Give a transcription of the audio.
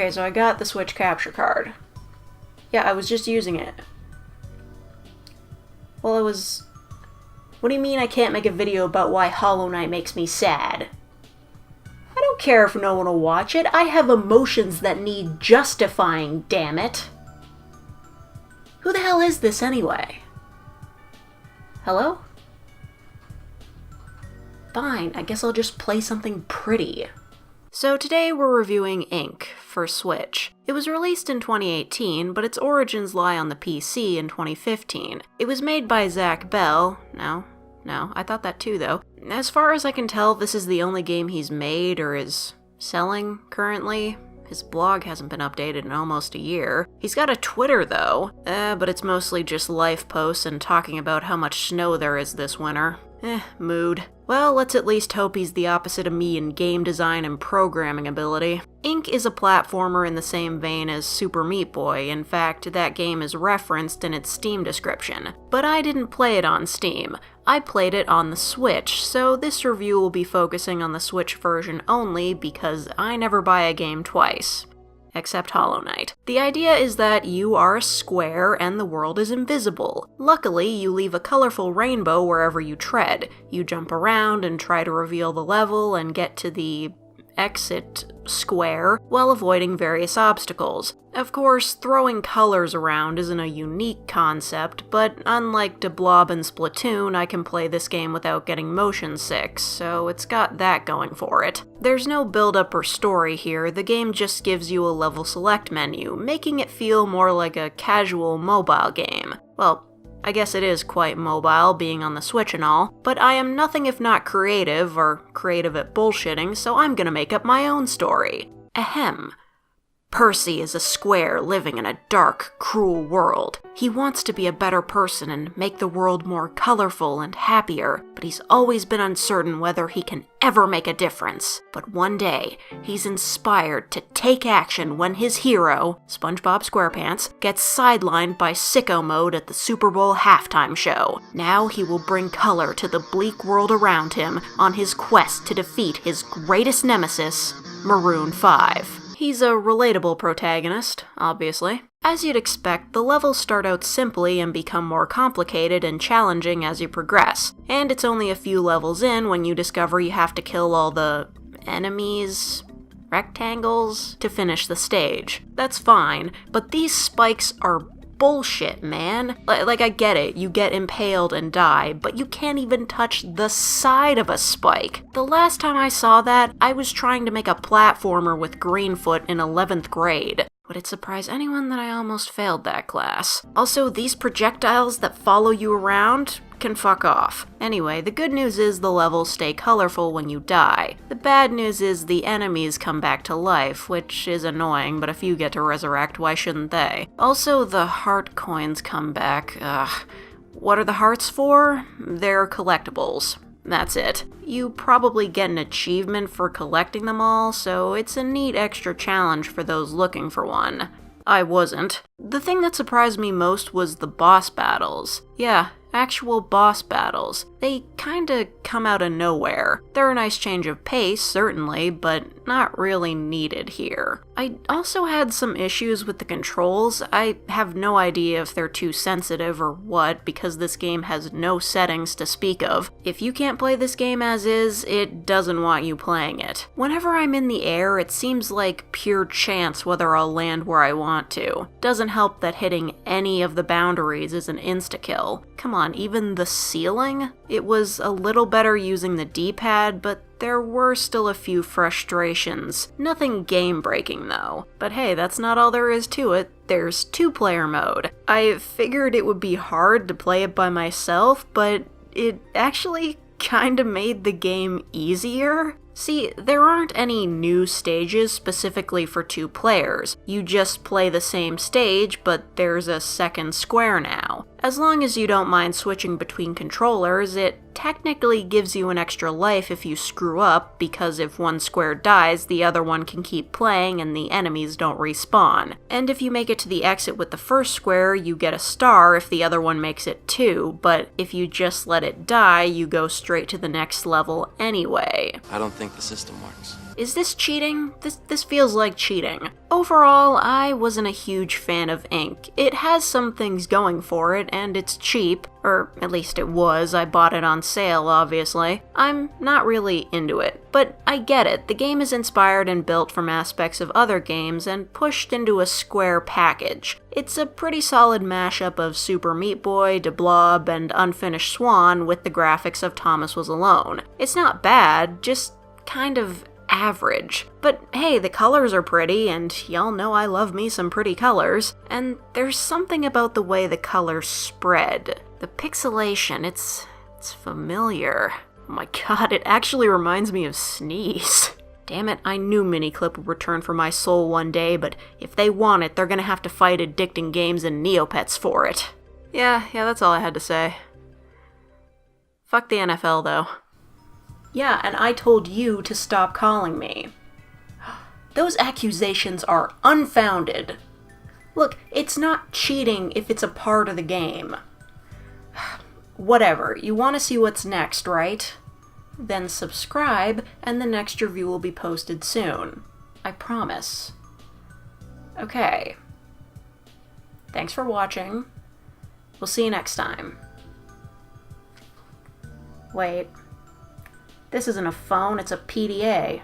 Okay, so I got the Switch capture card. Yeah, I was just using it. Well, it was... What do you mean I can't make a video about why Hollow Knight makes me sad? I don't care if no one will watch it. I have emotions that need justifying, damn it. Who the hell is this anyway? Hello? Fine, I guess I'll just play something pretty. So today we're reviewing Ink for Switch. It was released in 2018, but its origins lie on the PC in 2015. It was made by Zack. No, I thought that too though. As far as I can tell, this is the only game he's made or is selling currently. His blog hasn't been updated in almost a year. He's got a Twitter though, but it's mostly just life posts and talking about how much snow there is this winter. Mood. Well, let's at least hope he's the opposite of me in game design and programming ability. Ink is a platformer in the same vein as Super Meat Boy. In fact, that game is referenced in its Steam description. But I didn't play it on Steam. I played it on the Switch, so this review will be focusing on the Switch version only because I never buy a game twice. Except Hollow Knight. The idea is that you are a square and the world is invisible. Luckily, you leave a colorful rainbow wherever you tread. You jump around and try to reveal the level and get to the exit square while avoiding various obstacles. Of course, throwing colors around isn't a unique concept, but unlike DeBlob and Splatoon, I can play this game without getting motion sick, so it's got that going for it. There's no build-up or story here, the game just gives you a level select menu, making it feel more like a casual mobile game. Well, I guess it is quite mobile, being on the Switch and all, but I am nothing if not creative, or creative at bullshitting, so I'm gonna make up my own story. Ahem. Percy is a square living in a dark, cruel world. He wants to be a better person and make the world more colorful and happier, but he's always been uncertain whether he can ever make a difference. But one day, he's inspired to take action when his hero, SpongeBob SquarePants, gets sidelined by sicko mode at the Super Bowl halftime show. Now he will bring color to the bleak world around him on his quest to defeat his greatest nemesis, Maroon 5. He's a relatable protagonist, obviously. As you'd expect, the levels start out simply and become more complicated and challenging as you progress, and it's only a few levels in when you discover you have to kill all the enemies, rectangles, to finish the stage. That's fine, but these spikes are bullshit, man. Like, I get it, you get impaled and die, but you can't even touch the side of a spike. The last time I saw that, I was trying to make a platformer with Greenfoot in 11th grade. Would it surprise anyone that I almost failed that class? Also, these projectiles that follow you around can fuck off. Anyway, the good news is the levels stay colorful when you die. The bad news is the enemies come back to life, which is annoying, but if you get to resurrect, why shouldn't they? Also, the heart coins come back. What are the hearts for? They're collectibles. That's it. You probably get an achievement for collecting them all, so it's a neat extra challenge for those looking for one. I wasn't. The thing that surprised me most was the boss battles. Yeah, actual boss battles. They kinda come out of nowhere. They're a nice change of pace, certainly, but not really needed here. I also had some issues with the controls. I have no idea if they're too sensitive or what, because this game has no settings to speak of. If you can't play this game as is, it doesn't want you playing it. Whenever I'm in the air, it seems like pure chance whether I'll land where I want to. Doesn't help that hitting any of the boundaries is an insta-kill. Come on, even the ceiling? It was a little better using the D-pad, but there were still a few frustrations. Nothing game-breaking though. But hey, that's not all there is to it. There's two-player mode. I figured it would be hard to play it by myself, but it actually kinda made the game easier. See, there aren't any new stages specifically for two players. You just play the same stage, but there's a second square now. As long as you don't mind switching between controllers, it technically gives you an extra life if you screw up, because if one square dies, the other one can keep playing and the enemies don't respawn. And if you make it to the exit with the first square, you get a star if the other one makes it too, but if you just let it die, you go straight to the next level anyway. I don't think the system works. Is this cheating? This feels like cheating. Overall, I wasn't a huge fan of ink. It has some things going for it, and it's cheap. Or at least it was. I bought it on sale, obviously. I'm not really into it, but I get it. The game is inspired and built from aspects of other games and pushed into a square package. It's a pretty solid mashup of Super Meat Boy, De Blob, and Unfinished Swan with the graphics of Thomas Was Alone. It's not bad, just kind of average. But hey, the colors are pretty, and y'all know I love me some pretty colors, and there's something about the way the colors spread. The pixelation, it's familiar. Oh my god, it actually reminds me of Sneeze. Damn it, I knew Miniclip would return for my soul one day, but if they want it, they're gonna have to fight Addicting Games and Neopets for it. Yeah, that's all I had to say. Fuck the NFL, though. Yeah, and I told you to stop calling me. Those accusations are unfounded. Look, it's not cheating if it's a part of the game. Whatever, you want to see what's next, right? Then subscribe, and the next review will be posted soon. I promise. Okay. Thanks for watching. We'll see you next time. Wait. This isn't a phone, it's a PDA.